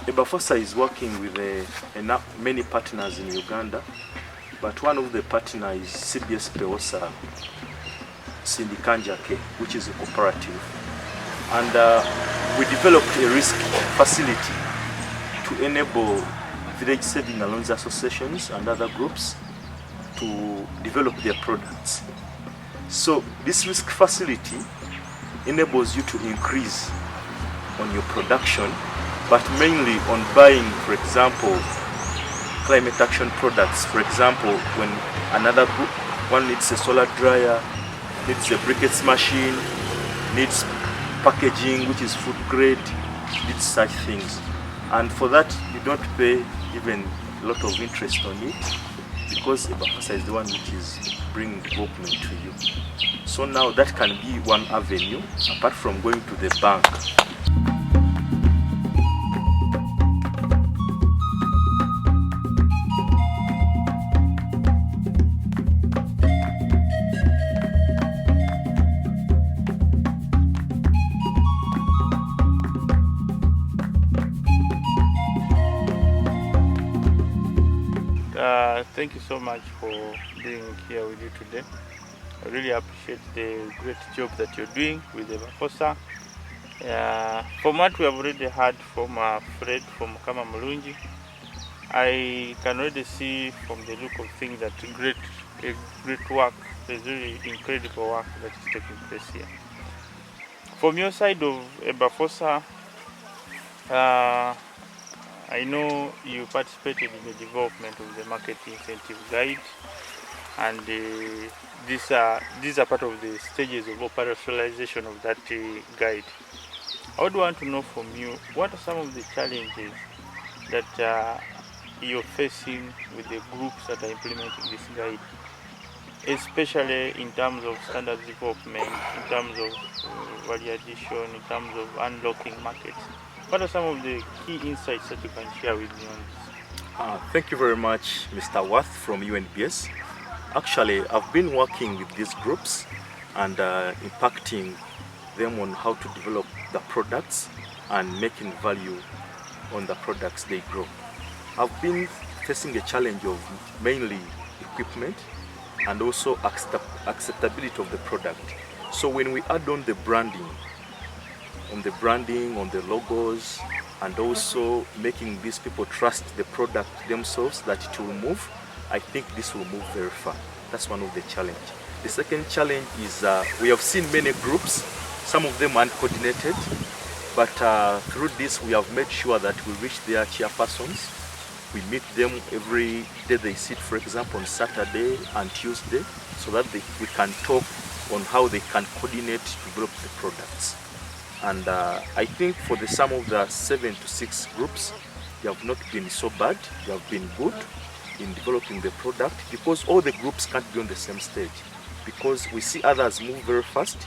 EBAFOSA is working with many partners in Uganda, but one of the partners is CBS Peosa Sindikanjake, which is a cooperative. And we developed a risk facility to enable village saving and loans associations and other groups to develop their products. So this risk facility enables you to increase on your production, but mainly on buying, for example, climate action products. For example, when another group, one needs a solar dryer, needs a briquettes machine, needs packaging which is food grade, needs such things. And for that, you don't pay even a lot of interest on it, because EBAFOSA is the one which is bringing development to you. So now that can be one avenue, apart from going to the bank. Thank you so much for being here with you today. I really appreciate the great job that you're doing with EBAFOSA. From what we have already heard from Fred from Kama Mulungi, I can already see from the look of things that great work, there's really incredible work that is taking place here. From your side of EBAFOSA, I know you participated in the development of the market incentive guide, and these are part of the stages of operationalization of that guide. I would want to know from you, what are some of the challenges that you're facing with the groups that are implementing this guide, especially in terms of standard development, in terms of value addition, in terms of unlocking markets? What are some of the key insights that you can share with me on this? Thank you very much, Mr. Worth from UNBS. Actually, I've been working with these groups and impacting them on how to develop the products and making value on the products they grow. I've been facing a challenge of mainly equipment and also acceptability of the product. So when we add on the branding, on the logos, and also making these people trust the product themselves that it will move, I think this will move very far. That's one of the challenges. The second challenge is we have seen many groups, some of them uncoordinated, but through this we have made sure that we reach their chairpersons. We meet them every day they sit, for example, on Saturday and Tuesday, so that we can talk on how they can coordinate to develop the products. And I think for some of the 7 to 6 groups, they have not been so bad. They have been good in developing the product, because all the groups can't be on the same stage, because we see others move very fast,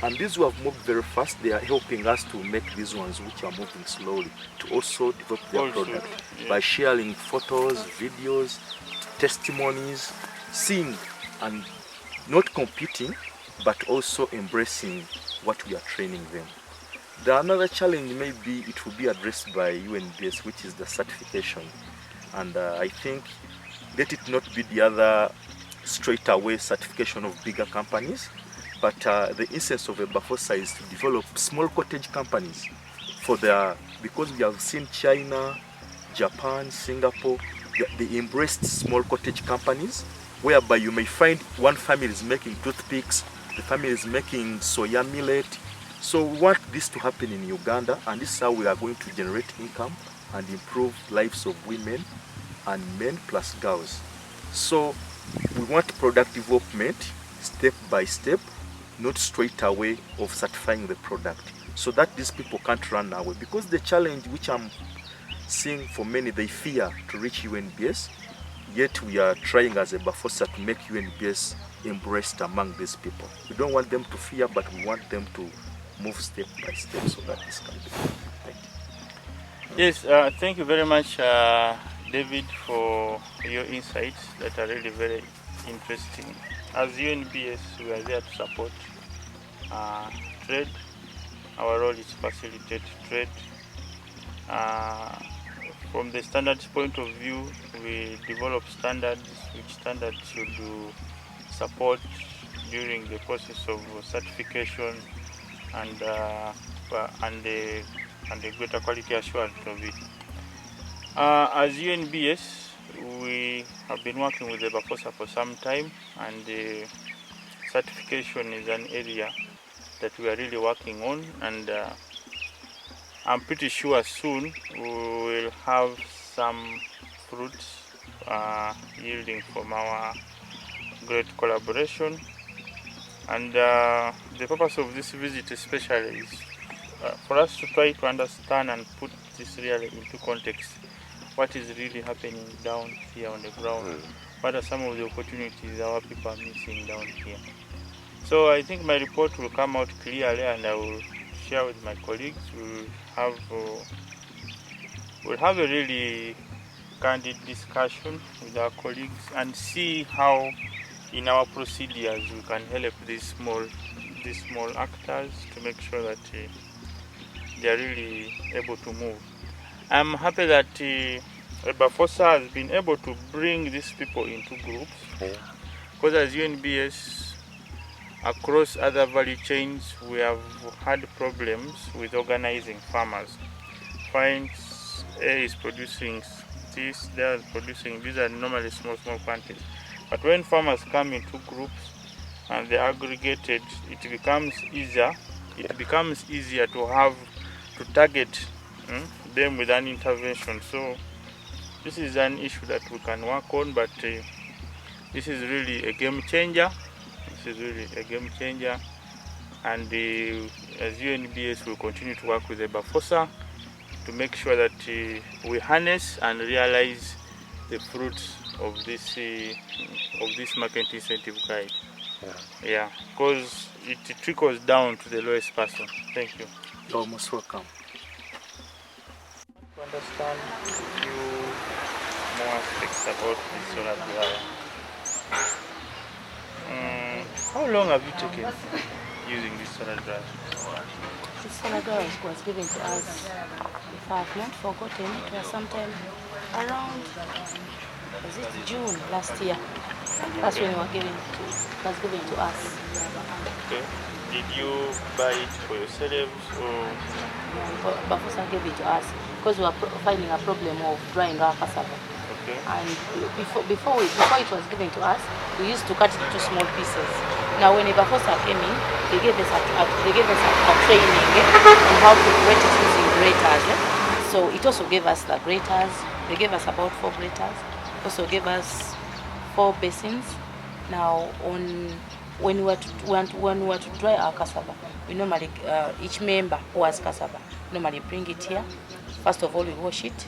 and these who have moved very fast, they are helping us to make these ones which are moving slowly to also develop their product by sharing photos, videos, testimonies, seeing and not competing, but also embracing what we are training them. Another challenge maybe it will be addressed by UNBS, which is the certification. And I think let it not be the other straight away certification of bigger companies, but the essence of EBAFOSA is to develop small cottage companies because we have seen China, Japan, Singapore, they embraced small cottage companies, whereby you may find one family is making toothpicks, the family is making soya millet. So we want this to happen in Uganda, and this is how we are going to generate income and improve lives of women and men plus girls. So we want product development step by step, not straight away of certifying the product, so that these people can't run away. Because the challenge which I'm seeing for many, they fear to reach UNBS, yet we are trying as EBAFOSA to make UNBS embraced among these people. We don't want them to fear, but we want them to move step by step so that this can be done. Thank you. Yes, thank you very much, David, for your insights that are really very interesting. As UNBS, we are there to support trade. Our role is to facilitate trade. from the standards point of view, we develop standards which standards should support during the process of certification and the greater quality assurance of it. As UNBS, we have been working with EBAFOSA for some time, and certification is an area that we are really working on, and I'm pretty sure soon we will have some fruits yielding from our great collaboration. And the purpose of this visit especially is for us to try to understand and put this really into context. What is really happening down here on the ground? What are some of the opportunities our people are missing down here? So I think my report will come out clearly, and I will share with my colleagues. We'll have a really candid discussion with our colleagues and see how in our procedures we can help these small actors to make sure that they are really able to move. I'm happy that EBAFOSA has been able to bring these people into groups, because as UNBS, across other value chains, we have had problems with organizing farmers. Finds A is producing this, they are producing, these are normally small quantities. But when farmers come into groups and they are aggregated, it becomes easier to target them with an intervention. So this is an issue that we can work on, but this is really a game changer. And as UNBS, will continue to work with EBAFOSA to make sure that we harness and realize the fruits of this market incentive guide. Yeah, because it trickles down to the lowest person. Thank you. You're most welcome. To understand a few more aspects about the solar dryer. How long have you taken using this solar dryer? This solar dryer was given to us, if I have not forgotten, it was sometime around, was it June last year? That's when it was given to us. Okay. Did you buy it for yourselves or? EBAFOSA gave it to us because we were finding a problem of drying our cassava. Okay. And before it was given to us, we used to cut it into small pieces. Now when EBAFOSA came in, they gave us a training on how to grate it using graters. So it also gave us the graters. They gave us about 4 graters. Also gave us 4 basins. Now when we were to dry our cassava, we normally each member who has cassava normally bring it here. First of all, we wash it.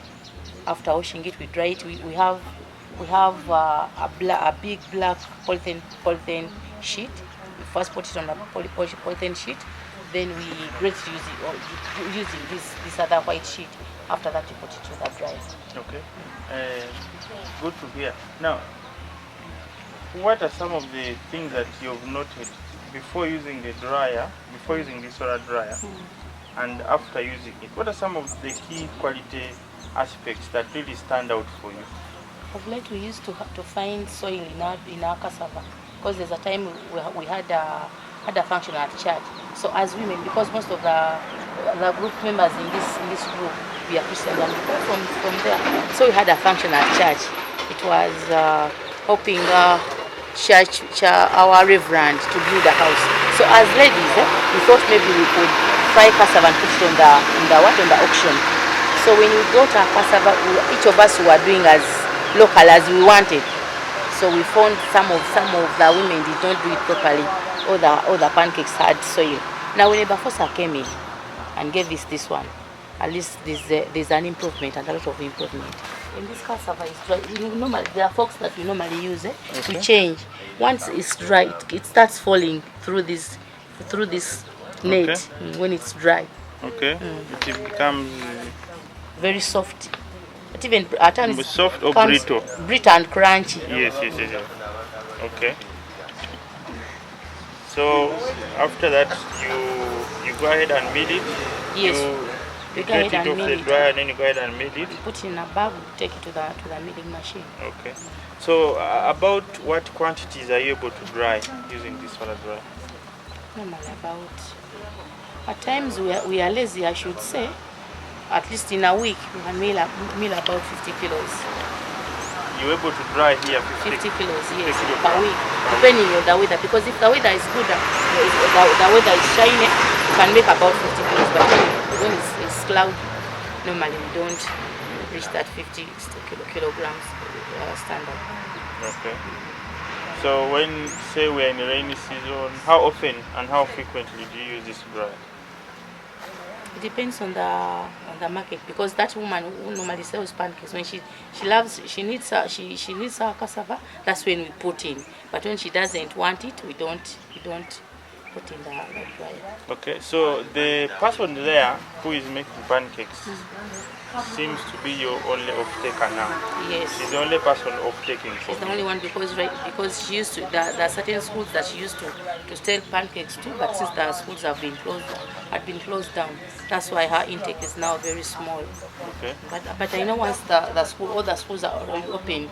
After washing it, we dry it. We have a big black polythene sheet. We first put it on a polythene sheet. Then we grate using this other white sheet. After that, we put it to the dryer. Okay. Good to hear. Now, what are some of the things that you've noted before using the solar dryer, and after using it? What are some of the key quality aspects that really stand out for you? Of late, we used to find soil in our cassava, because there's a time we had a function at church. So as women, because most of the group members in this group, we are Christians, and we come from there. So we had a function at church. It was helping our reverend to build a house. So as ladies, we thought maybe we could fry cassava and put it on the auction. So when we got our cassava, each of us were doing as local as we wanted. So we found some of the women did not do it properly. All the pancakes had soil. Now when EBAFOSA came in and gave us this one, at least there's an improvement, and a lot of improvement. When this cassava is dry, there are forks that we normally use. Okay. We change. Once it's dry, it starts falling through this net. Okay. When it's dry. Okay. It becomes very soft. But even at times soft or brittle? Brittle and crunchy. Yes. Okay. So after that, you go ahead and mill it. Yes. You go get ahead it and off mill the it. dryer and then you go ahead and mill it. You put it in a bag, take it to the milling machine. Okay. So about what quantities are you able to dry using this solar dryer? Normally about, at times we are lazy, I should say. At least in a week we can mill about 50 kilos. You're able to dry here 50 kilos, yes, kilos per week, depending on the weather. Because if the weather is good, the weather is shiny, you can make about 50 kilos. But when it's cloudy, normally we don't reach that 50 kilograms standard. Okay. So when, say, we're in the rainy season, how often and how frequently do you use this dryer? It depends on the market, because that woman who normally sells pancakes, when she needs her cassava, that's when we put in. But when she doesn't want it, we don't put in the dryer. Okay, so the person there who is making pancakes seems to be your only off-taker now. Yes. She's the only person off-taking for She's the you. only one, because she used to, there are certain schools that she used to sell pancakes to, but since the schools had been closed down, that's why her intake is now very small. Okay. But I know once all the schools are already opened,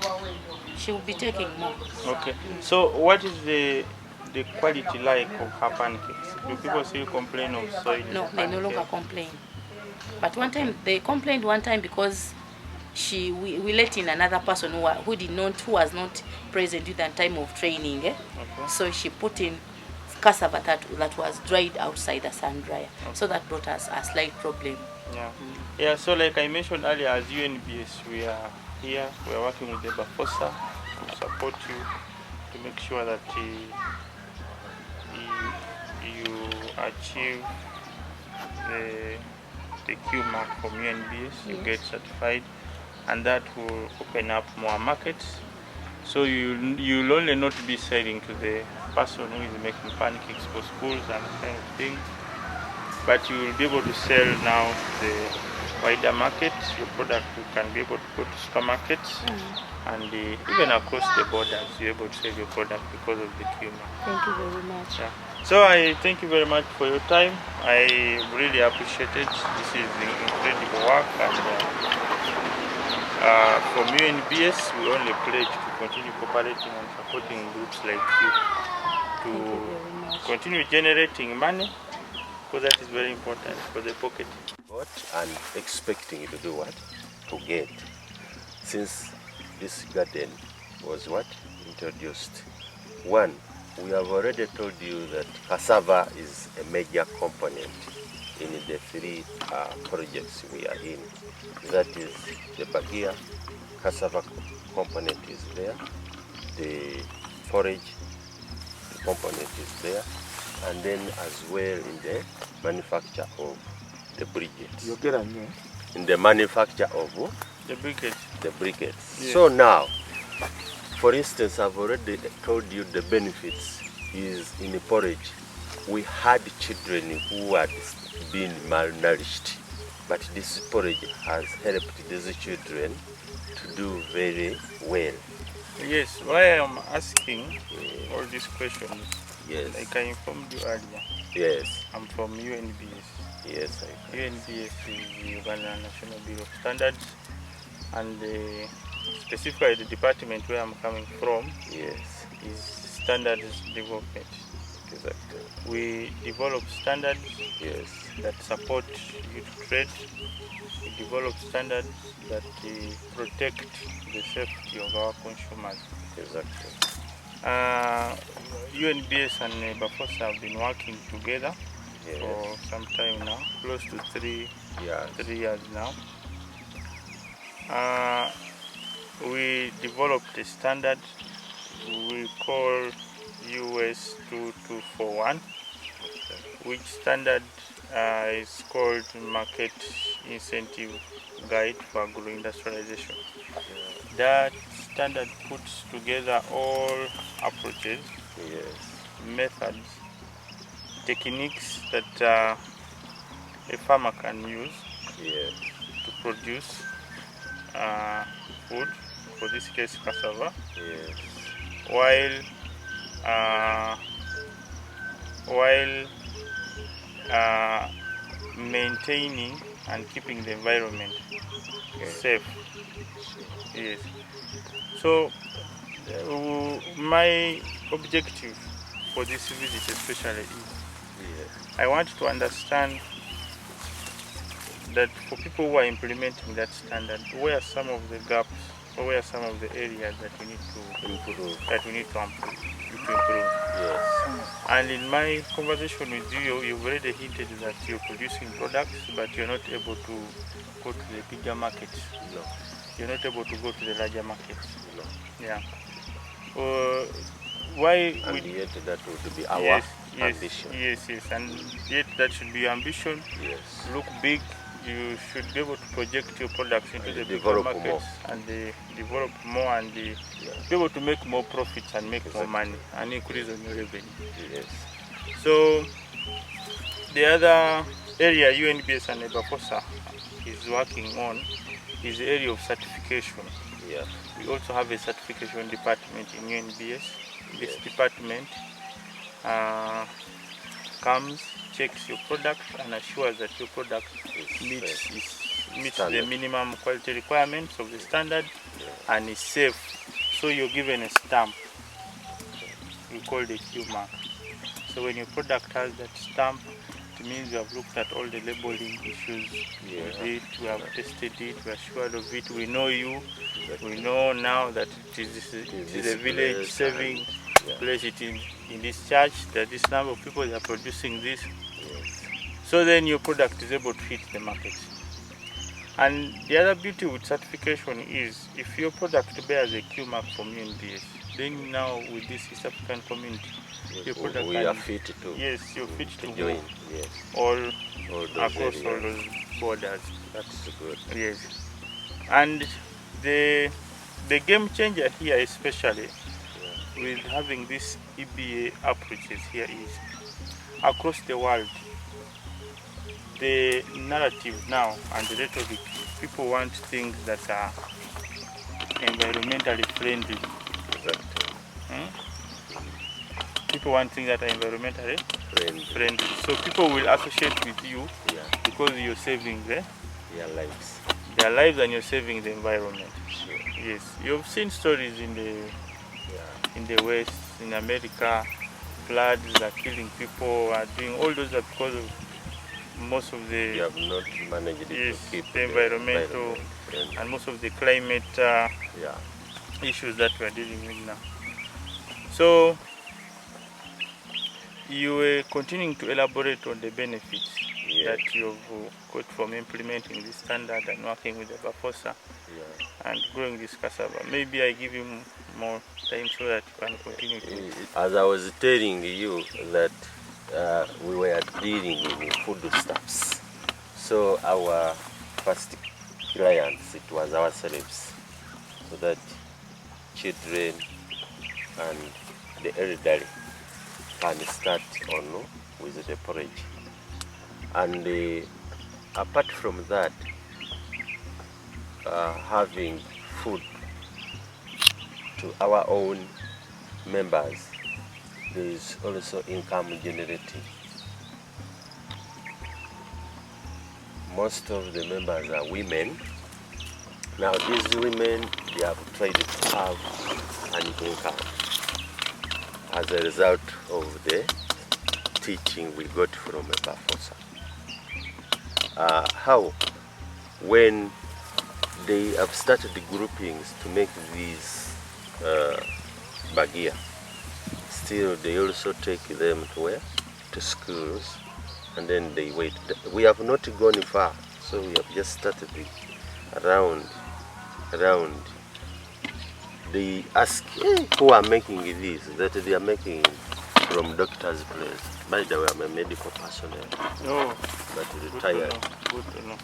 she will be taking more. Okay. So what is the quality like of her pancakes? Do people still complain of soil? No, they no longer complain. But one time they complained because we let in another person who was not present at the time of training. Okay. So she put in cassava that was dried outside the sun dryer. Okay. So that brought us a slight problem. Yeah. Yeah, so like I mentioned earlier, as UNBS, we are here, we are working with the EBAFOSA to support you, to make sure that you achieve the Q mark from UNBS, you get certified, and that will open up more markets. So you'll only not be selling to the person who is making pancakes for schools and kind of thing, but you will be able to sell now the wider market. Your product you can be able to go to supermarkets and even across the borders you're able to sell your product because of the Q mark. Thank you very much. Yeah. So I thank you very much for your time. I really appreciate it. This is incredible work, and from UNBS we only pledge to continue cooperating and supporting groups like you to continue generating money, because that is very important for the pocket. What and expecting to do what? To get. Since this garden was introduced. One, we have already told you that cassava is a major component in the three projects we are in. That is the bagia, cassava component is there, the forage component is there, and then as well in the manufacture of the briquettes. In the manufacture of the briquettes. The briquettes. Yes. So now, for instance, I've already told you the benefits is in the porridge. We had children who had been malnourished, but this porridge has helped these children to do very well. Yes, why I'm asking all these questions, yes, like I informed you earlier. Yes. I'm from UNBS. Yes, UNBS is the Uganda National Bureau of Standards, and specifically the department where I'm coming from, yes, is standards development. Exactly. We develop standards, yes, that support youth trade. We develop standards that protect the safety of our consumers. Exactly. UNBS and EBAFOSA have been working together, yes, for some time now, close to 3 years now. We developed a standard we call US 2241, which standard is called Market Incentive Guide for Agro-Industrialization. That standard puts together all approaches, yes, methods, techniques that a farmer can use, yes, to produce food, for this case cassava, yes, while maintaining and keeping the environment safe. Yes. So my objective for this visit especially is I want to understand that for people who are implementing that standard, where are some of the gaps or where are some of the areas that we need to improve. Yes. And in my conversation with you, you've already hinted that you're producing products, but you're not able to go to the bigger markets. No. You're not able to go to the larger markets. No. Yeah. Why? And yet that would be our ambition. Yes, and yet that should be your ambition. Yes. Look big. You should be able to project your products into the bigger markets and develop more and be able to make more profits and make more money and increase on your revenue. Yes. So the other area UNBS and EBAFOSA is working on is the area of certification. Yeah. We also have a certification department in UNBS. This department comes, checks your product and assures that your product meets the minimum quality requirements of the standard and is safe. So you're given a stamp. We call it Q mark. So when your product has that stamp, it means you have looked at all the labeling issues with it, we have tested it, we are sure of it, we know you, we know now that it is a village saving place, it in this church, that this number of people are producing this. So then your product is able to hit the market. And the other beauty with certification is if your product bears a Q mark from UNBS, then now with this East African community, your product we are fit to you're fit to join. Yes. All across areas. all those borders. That's good. Yes. And the game changer here, especially with having this EBA approaches here, is across the world. The narrative now and the rhetoric, people want things that are environmentally friendly. People want things that are environmentally friendly. So people will associate with you because you're saving their lives and you're saving the environment. Sure. Yes, you've seen stories in the West, in America, floods are killing people, are doing all those are because of most of the We have not managed to keep the environmental and most of the climate issues that we are dealing with now. So you were continuing to elaborate on the benefits that you've got from implementing this standard and working with the EBAFOSA and growing this cassava. Maybe I give you more time so that you can continue to... As I was telling you that we were dealing with foodstuffs. So our first clients, it was ourselves, so that children and the elderly can start on with the porridge. And apart from that, having food to our own members, there is also income generating. Most of the members are women. Now these women, they have tried to have an income as a result of the teaching we got from EBAFOSA. How? When they have started the groupings to make these bagia, still they also take them to where? To schools, and then they wait. We have not gone far, so we have just started around. They ask who are making this, that they are making from doctor's place. By the way, I'm a medical personnel, but retired. Good to know.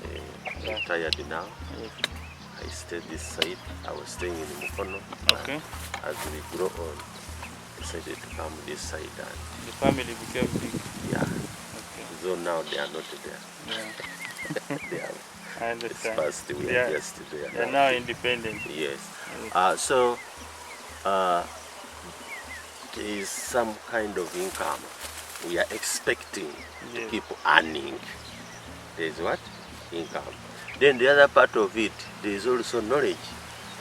Retired now. I stayed this side. I was staying in Mukono. Okay. As we grow on, decided to come this side, and the family became big. Yeah. Okay. So now they are not there. Yeah. They are. I understand. First we are just there. They are now independent. Yes. So there is some kind of income we are expecting to keep earning. There is what? income. Then the other part of it, there is also knowledge,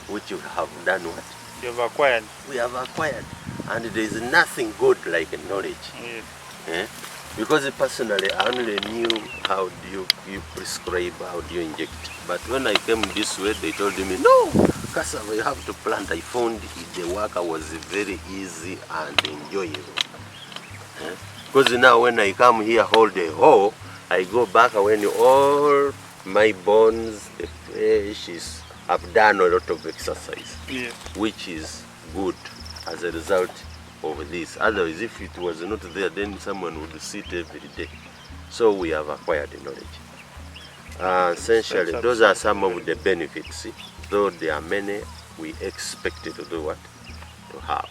which you have done what? You have acquired. We have acquired. And there is nothing good like knowledge. Yes. Eh? Because personally, I only knew how do you prescribe, how do you inject. But when I came this way, they told me, no, cassava, you have to plant. I found the work was very easy and enjoyable. Eh? Because now when I come here, hold a hoe, I go back when all my bones, the flesh I've done a lot of exercise, Yes. which is good as a result of this. Otherwise, if it was not there, then someone would sit every day. So we have acquired knowledge. Essentially, those are some of the benefits. Though there are many, we expected to do what? To have.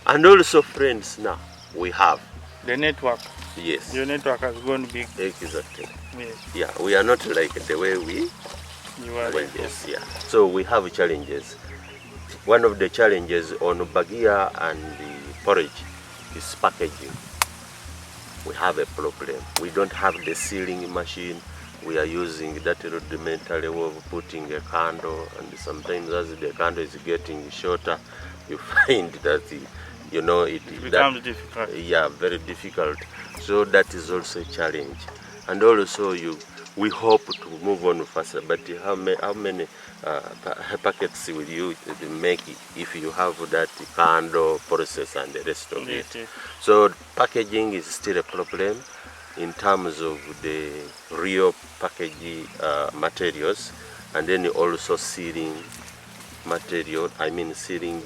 And also, friends, now we have. The network. Yes. Your network has gone big. Exactly. Yes. Yeah, we are not like the way we You are went. Yes, yeah. So we have challenges. One of the challenges on bagia and the porridge is packaging. We have a problem. We don't have the sealing machine. We are using that rudimentary way of putting a candle, and sometimes as the candle is getting shorter, you find that it becomes difficult. Yeah, very difficult. So that is also a challenge. And also we hope to move on faster, but how many packets will you make if you have that candle process and the rest of it? Yes. So packaging is still a problem in terms of the real packaging materials, and then also sealing material, sealing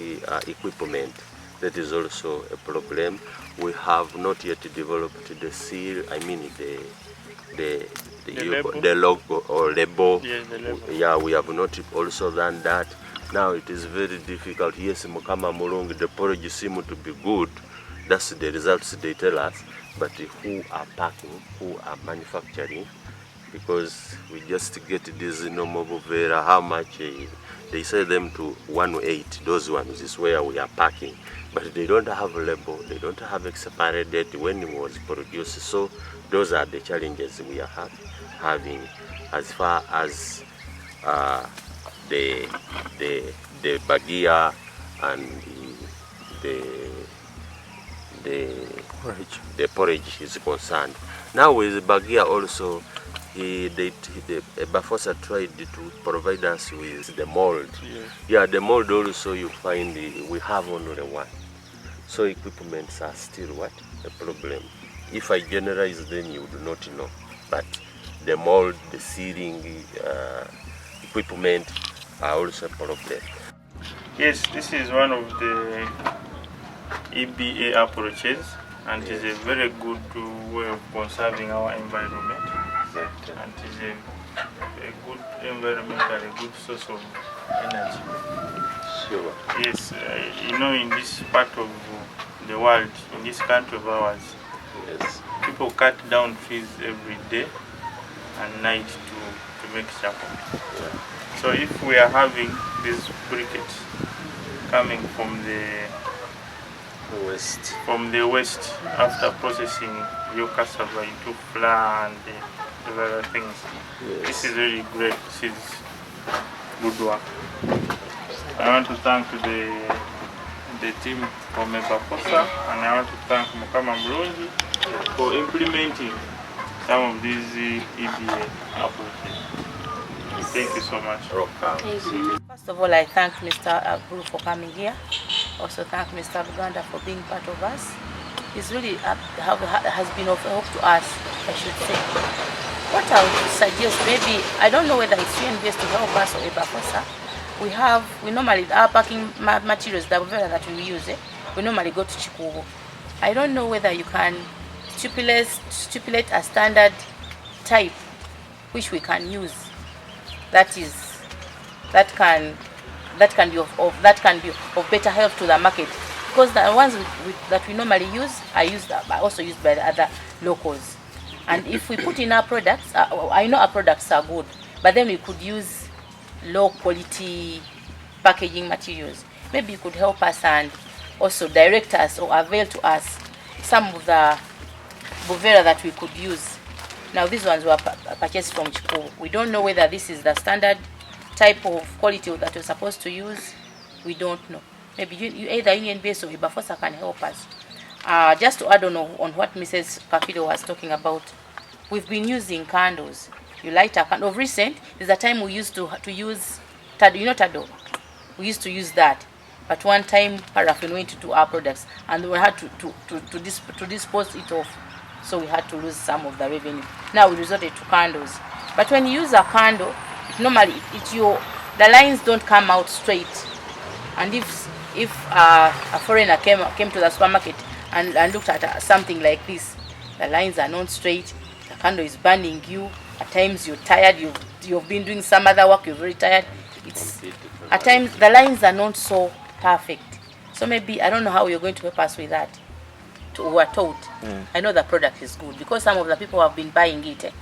equipment. That is also a problem. We have not yet developed the seal, the logo or label. Yes, the label. Yeah, we have not also done that. Now it is very difficult. Yes, Mukama Mulungu, the porridge seem to be good. That's the results they tell us. But who are packing, who are manufacturing? Because we just get this normal Bovera, how much they sell them to 108. Those ones is where we are packing. But they don't have a label, they don't have expiry date when it was produced. So those are the challenges we are having as far as the bagia and the porridge is concerned. Now with bagia also, the EBAFOSA tried to provide us with the mold. Yeah, the mold also you find we have only one. So equipments are still what? A problem. If I generalize, then you do not know. But the mold, the sealing equipment are also a problem. Yes, this is one of the EBA approaches, and it is a very good way of conserving our environment. And it is a good environment and a good source of energy. Sure. Yes, in this part of the world, in this country of ours, Yes. people cut down trees every day and night to make charcoal. Yeah. So if we are having these briquettes coming from the west after processing your cassava into flour and other things, Yes. this is really great. This is good work. I want to thank the team from EBAFOSA, and I want to thank Mukama Mulungu for implementing some of these EBA approaches. Thank you so much. First of all, I thank Mr. Abdul for coming here. Also thank Mr. Uganda for being part of us. It's really has been of help to us, I should say. What I would suggest, maybe, I don't know whether it's UNBS to help us or EBAFOSA. We normally, our packing materials, the Bovera that we use, we normally go to Chikubu. I don't know whether you can stipulate a standard type which we can use. That can be of better help to the market, because the ones that we normally use are also used by the other locals. And if we put in our products, I know our products are good, but then we could use low quality packaging materials. Maybe you could help us and also direct us or avail to us some of the Bovera that we could use Now these ones were purchased from Chiku. We don't know whether this is the standard type of quality that we're supposed to use. We don't know. Maybe you either UNBS or EBAFOSA can help us. Just to add on what Mrs. Kafido was talking about, we've been using candles. You light a candle. Of recent, there's a time we used to use Tado. We used to use that. But one time paraffin went into our products and we had to dispose it off. So we had to lose some of the revenue. Now we resorted to candles. But when you use a candle, normally the lines don't come out straight. And if a foreigner came to the supermarket and looked at something like this, the lines are not straight, the candle is burning you, at times you're tired, you've been doing some other work, you're very tired. At times the lines are not so perfect. So maybe, I don't know how you're going to help us with that. We were told. I know the product is good because some of the people have been buying it.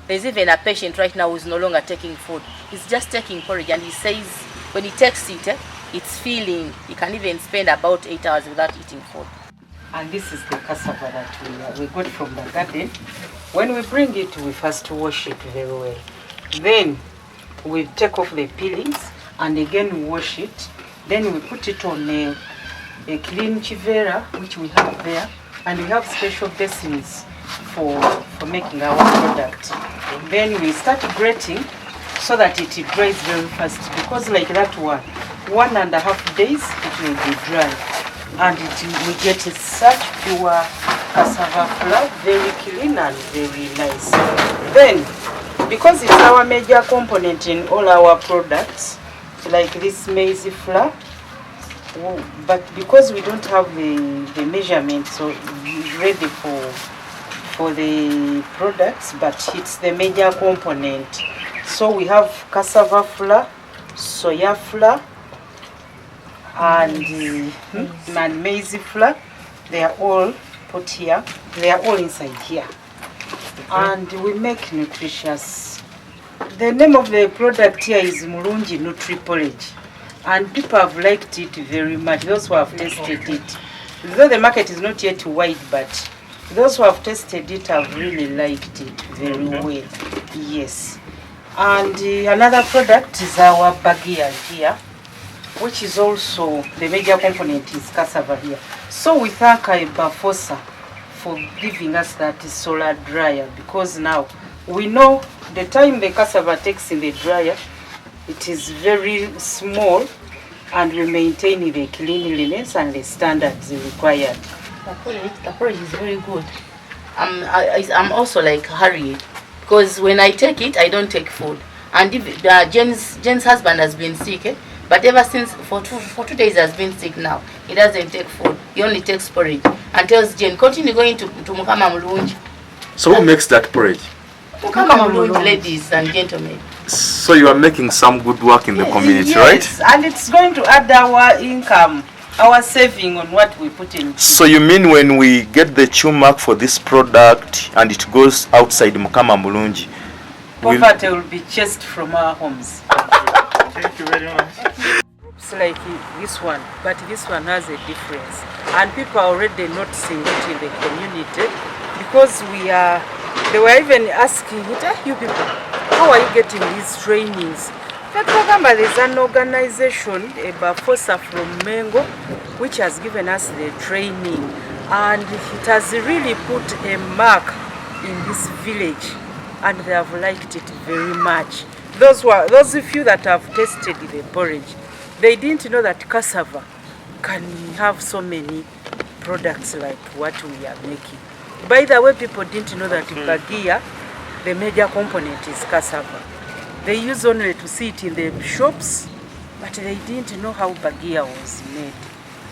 There's even a patient right now who is no longer taking food. He's just taking porridge, and he says when he takes it, it's filling. He can even spend about 8 hours without eating food. And this is the cassava that we got from the garden. When we bring it, we first wash it very well. Then we take off the peelings and again wash it. Then we put it on a clean chivera, which we have there, and we have special basins for making our product. Then we start grating so that it dries very fast, because like that 1.5 days it will be dry, and we get such pure cassava flour, very clean and very nice. Then, because it's our major component in all our products, like this maize flour, but because we don't have the measurement so ready for the products, but it's the major component. So we have cassava flour, soya flour, and maize flour. They are all put here. They are all inside here. And we make nutritious. The name of the product here is Mulungi Nutri Porridge. And people have liked it very much, those who have tasted it. Though the market is not yet wide, but those who have tasted it have really liked it very well. Yes. And another product is our bagia here, which is also the major component is cassava here. So we thank EBAFOSA for giving us that solar dryer, because now we know the time the cassava takes in the dryer, it is very small, and we maintain the cleanliness and the standards required. The porridge is very good. I'm also like Harriet, because when I take it, I don't take food. And if Jen's husband has been sick, but ever since for 2 days has been sick now, he doesn't take food. He only takes porridge and tells Jen, continue going to Mukama Mulungi. So who makes that porridge? Mukama Mulungi, ladies and gentlemen. So you are making some good work in the community, yes, right? And it's going to add our income, our saving on what we put in. So you mean when we get the chew mark for this product and it goes outside Mukama Mulungi, poverty will be chased from our homes. Thank you very much. It's like this one, but this one has a difference. And people are already noticing it in the community, because they were even asking it, you people, how are you getting these trainings? There's an organization, EBAFOSA from Mengo, which has given us the training, and it has really put a mark in this village, and they have liked it very much. Those of you that have tasted the porridge, they didn't know that cassava can have so many products like what we are making. By the way, people didn't know that bagia, the major component is cassava. They used only to see it in the shops, but they didn't know how bagia was made.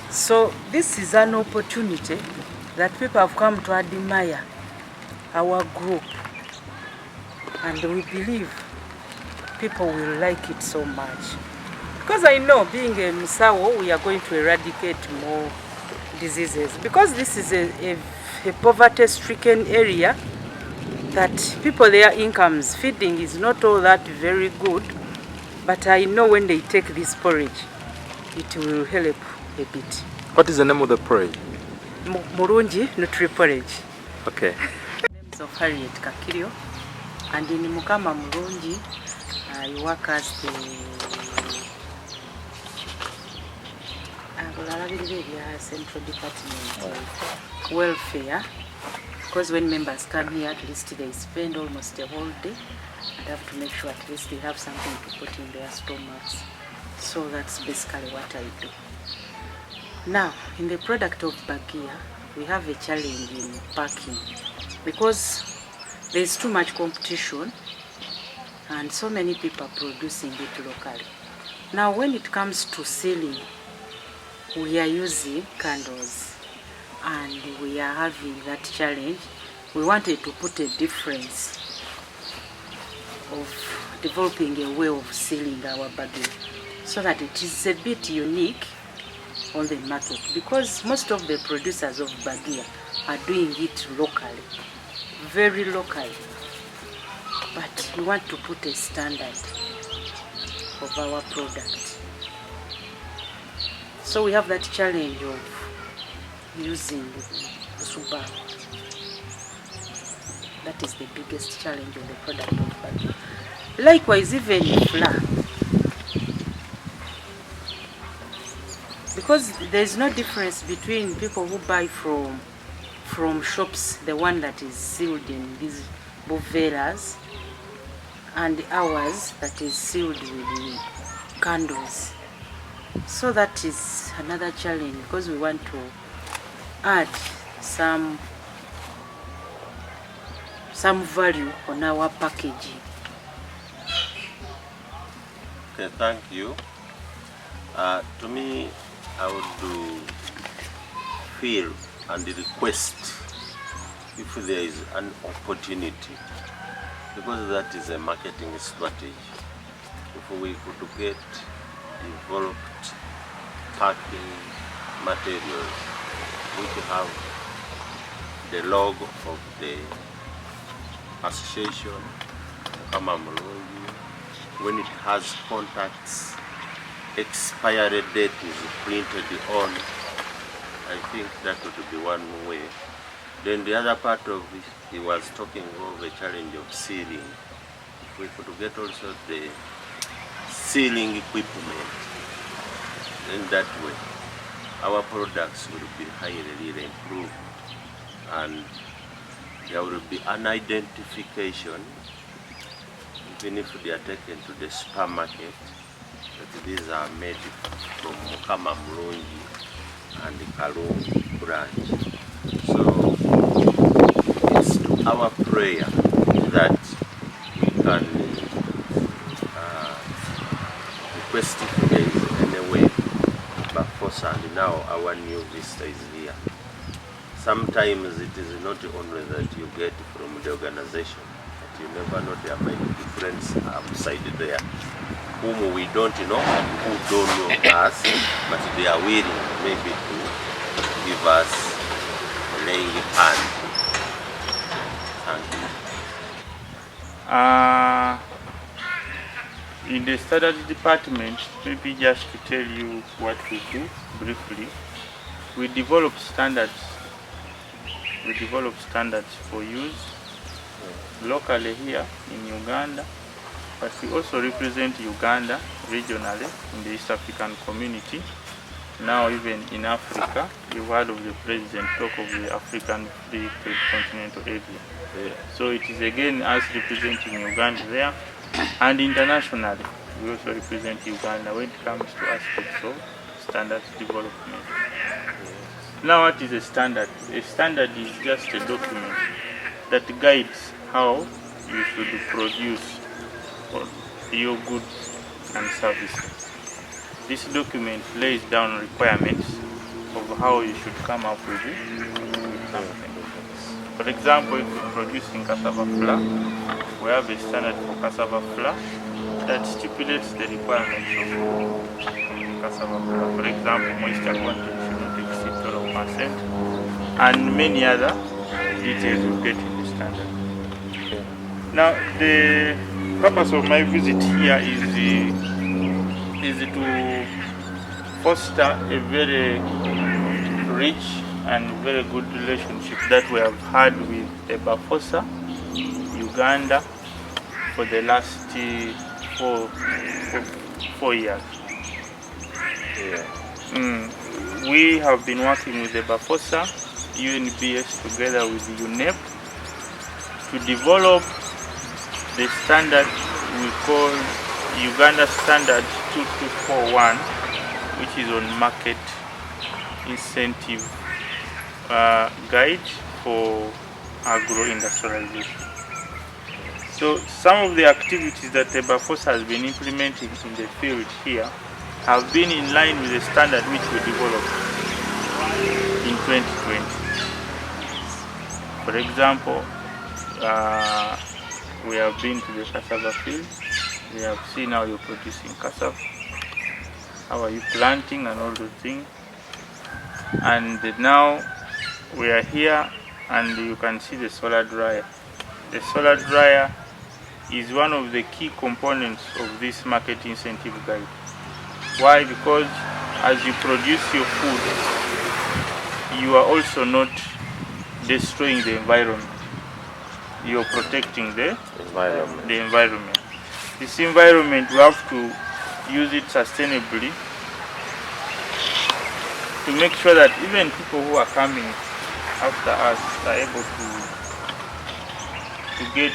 So this is an opportunity that people have come to admire our group, and we believe people will like it so much. Because I know, being a Musawo, we are going to eradicate more diseases. Because this is a poverty-stricken area, that people, their incomes, feeding is not all that very good. But I know when they take this porridge, it will help a bit. what is the name of the porridge? Mulungi Nutri Porridge. Okay. Names of Harriet Kakirio, and in Mukama Mulungi, I work as the Central Department of Welfare, because when members come here, at least they spend almost a whole day and have to make sure at least they have something to put in their stomachs. So that's basically what I do. Now, in the product of Bagia, we have a challenge in packing because there's too much competition and so many people are producing it locally. Now, when it comes to sealing, we are using candles and we are having that challenge. We wanted to put a difference of developing a way of sealing our bagia so that it is a bit unique on the market, because most of the producers of bagia are doing it locally, very locally. But we want to put a standard of our product. So we have that challenge of using suba. That is the biggest challenge of the product of bagia. Likewise, even flour. Because there's no difference between people who buy from shops, the one that is sealed in these boveras, and ours that is sealed with candles. So that is another challenge, because we want to add some value on our packaging. Okay, thank you. To me, I would feel and request if there is an opportunity, because that is a marketing strategy. If we could get developed packing materials which have the logo of the association, Kama Mulungi, when it has contacts, expiry date is printed on, I think that would be one way. Then the other part of it, he was talking of the challenge of sealing. If we could get also the sealing equipment, then that way our products will be highly improved and there will be an identification, even if they are taken to the supermarket, that these are made from Mukama Mulungi and the Kalungi branch. So it's to our prayer that we can request if there is any way EBAFOSA, and now our new vista is here. Sometimes it is not only that you get from the organization, but you never know there might be friends outside there whom we don't know and who don't know us, but they are willing maybe to give us a laying hand. Thank you. In the standards department, maybe just to tell you what we do briefly, we develop standards. We develop standards for use locally here in Uganda, but we also represent Uganda regionally in the East African community. Now even in Africa, you've heard of the president talk of the African Free Trade Continental Area. Yeah. So it is again us representing Uganda there, and internationally we also represent Uganda when it comes to aspects of standards development. Now what is a standard? A standard is just a document that guides how you should produce your goods and services. This document lays down requirements of how you should come up with something. For example, if we're producing cassava flour, we have a standard for cassava flour that stipulates the requirements of cassava flour. For example, moisture content should not exceed 12%, and many other details you get in the standard. Now, the purpose of my visit here is to foster a very rich and very good relationship that we have had with EBAFOSA Uganda for the last 4 years. Yeah. We have been working with EBAFOSA, UNBS together with UNEP to develop the standard we call Uganda Standard 2241, which is on market incentive guide for agro-industrialization. So some of the activities that EBAFOSA has been implementing in the field here have been in line with the standard which we developed in 2020. For example, we have been to the cassava field. We have seen how you're producing cassava, how are you planting and all those things. And now we are here and you can see the solar dryer. The solar dryer is one of the key components of this market incentive guide. Why? Because as you produce your food, you are also not destroying the environment. You are protecting the environment. This environment, we have to use it sustainably to make sure that even people who are coming after us are able to get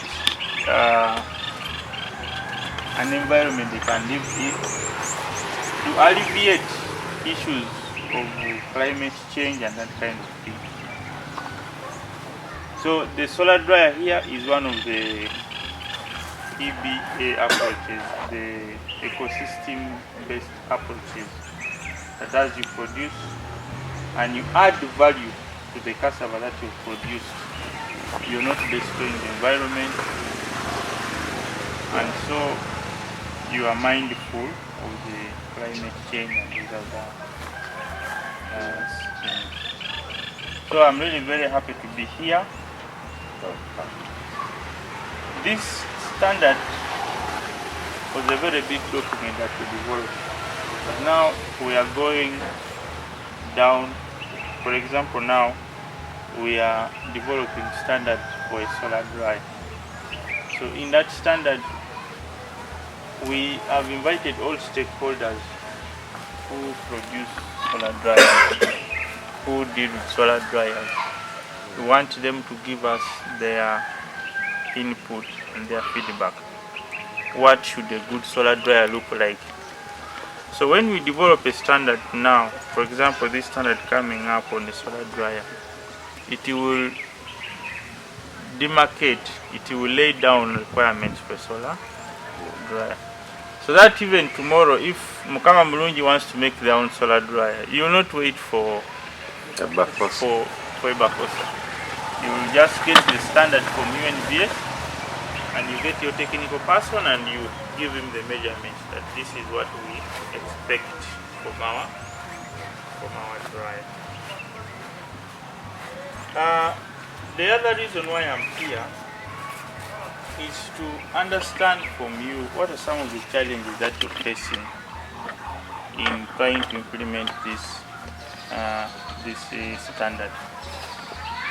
an environment they can live in, to alleviate issues of climate change and that kind of thing. So the solar dryer here is one of the EBA approaches, the ecosystem-based approaches, that as you produce and you add value to the cassava that you produced, you're not destroying the environment, and so you are mindful of the climate change and these other things. So I'm really very happy to be here. This standard was a very big document that we developed, but now we are going down. For example, now we are developing standard for a solar dryer. So in that standard, we have invited all stakeholders who produce solar dryers, who deal with solar dryers. We want them to give us their input and their feedback. What should a good solar dryer look like? So when we develop a standard now, for example, this standard coming up on the solar dryer, it will demarcate, it will lay down requirements for solar dryer. So that even tomorrow, if Mukama Mulungi wants to make their own solar dryer, you will not wait for EBAFOSA. You will just get the standard from UNBS, and you get your technical person and you give him the measurements that this is what we expect from our dryer. The other reason why I'm here is to understand from you what are some of the challenges that you're facing in trying to implement this standard.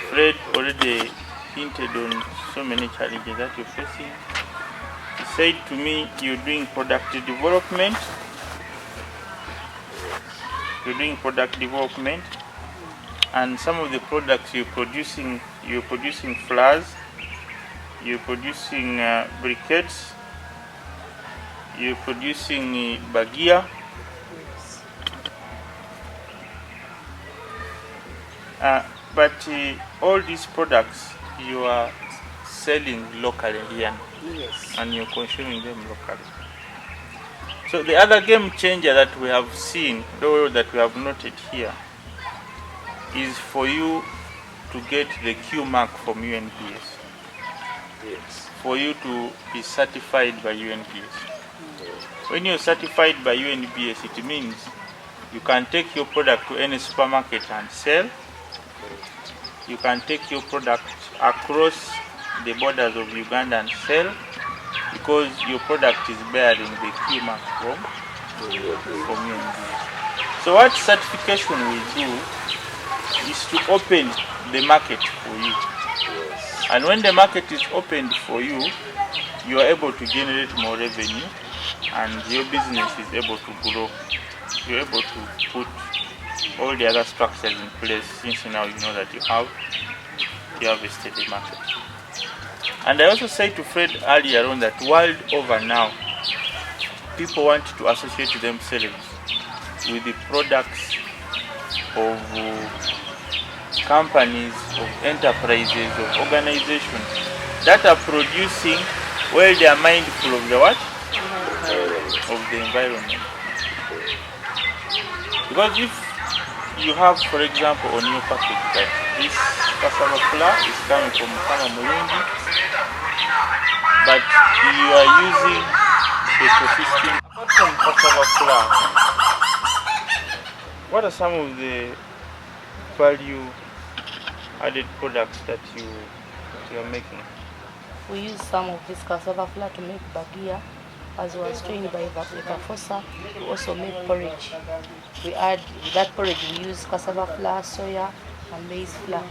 Fred already hinted on so many challenges that you're facing. He said to me, you're doing product development. And some of the products you're producing flowers, you're producing briquettes, you're producing bagia. But all these products you are selling locally here, and you're consuming them locally. So the other game changer that we have seen, though that we have noted here, is for you to get the Q mark from UNBS. Yes. For you to be certified by UNBS. When you're certified by UNBS, it means you can take your product to any supermarket and sell. You can take your product across the borders of Uganda and sell, because your product is bearing the Q mark from UNBS. So what certification will do is to open the market for you. Yes. And when the market is opened for you, you are able to generate more revenue and your business is able to grow. You're able to put all the other structures in place since now you know that you have a steady market. And I also said to Fred earlier on that world over now, people want to associate themselves with the products of companies, of enterprises, of organizations that are producing while they are mindful of the what? Of the environment. Because if you have, for example, on your package that this cassava flour is coming from Mukama Mulungi, but you are using ecosystem apart from cassava flour, what are some of the value added products that you are making? We use some of this cassava flour to make bagia, as was trained by EBAFOSA. We also make porridge. We add that porridge, we use cassava flour, soya, and maize flour,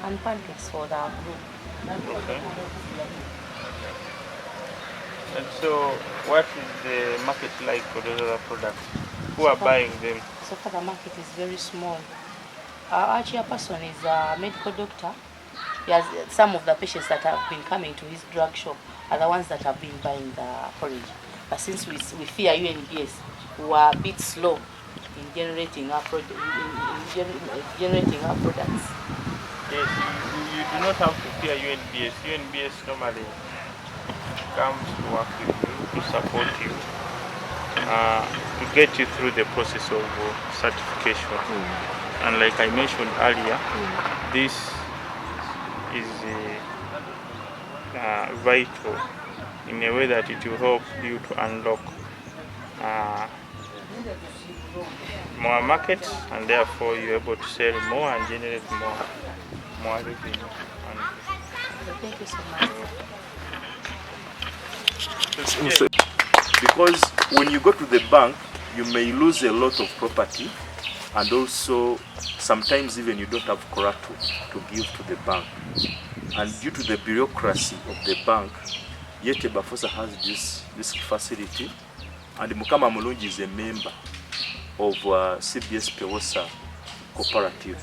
and pancakes for the group. Okay. And so, what is the market like for those other products? Who are buying them? So far, the market is very small. Our chairperson is a medical doctor. He has some of the patients that have been coming to his drug shop are the ones that have been buying the porridge. But since we fear UNBS, we are a bit slow in generating our products. Yes, you do not have to fear UNBS. UNBS normally comes to work with you, to support you, to get you through the process of certification. And like I mentioned earlier, this is vital in a way that it will help you to unlock more markets, and therefore you're able to sell more and generate more revenue. Thank you so much. Because when you go to the bank, you may lose a lot of property, and also sometimes even you don't have collateral to give to the bank. And due to the bureaucracy of the bank, yet EBAFOSA has this facility, and Mukama Mulungi is a member of CBS Pewosa cooperative.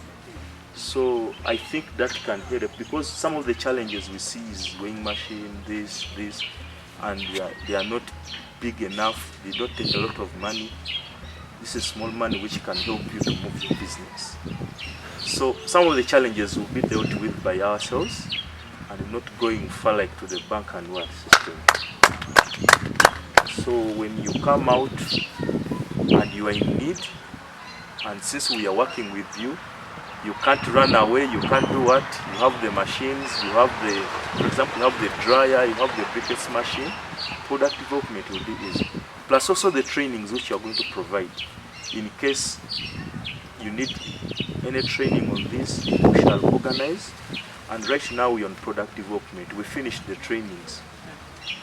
So I think that can help, because some of the challenges we see is weighing machine, this, and they are not big enough, they don't take a lot of money. This is small money which can help you to move your business. So some of the challenges will be dealt with by ourselves and not going far like to the bank and what system. So when you come out and you are in need, and since we are working with you, you can't run away, you can't do what? You have the machines, you have the, for example, you have the dryer, you have the briquettes machine, product development will be easy. Plus also the trainings which you are going to provide. In case you need any training on this, we shall organize. And right now we're on product development. We finished the trainings.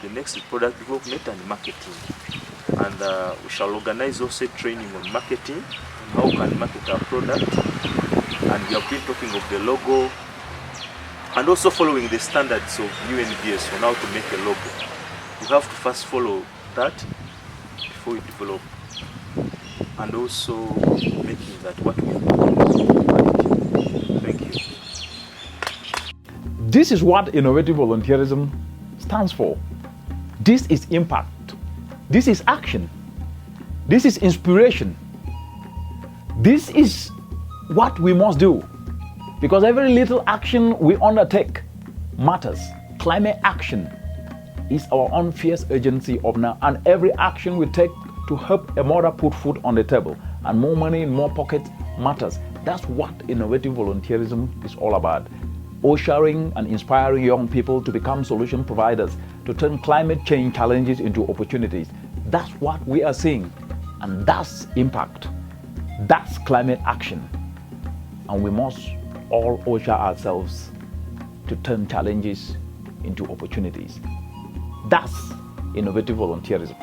The next is product development and marketing. And we shall organize also training on marketing, how we can market our product. And we have been talking of the logo, and also following the standards of UNBS on how to make a logo. You have to first follow that before you develop, and also making that what we are doing. Thank you. This is what innovative volunteerism stands for. This is impact. This is action. This is inspiration. This is what we must do, because every little action we undertake matters. Climate action is our own fierce urgency of now, and every action we take to help a mother put food on the table and more money in more pockets matters. That's what innovative volunteerism is all about. Ushering and inspiring young people to become solution providers, to turn climate change challenges into opportunities. That's what we are seeing, and that's impact. That's climate action. And we must all usher ourselves to turn challenges into opportunities. That's innovative volunteerism.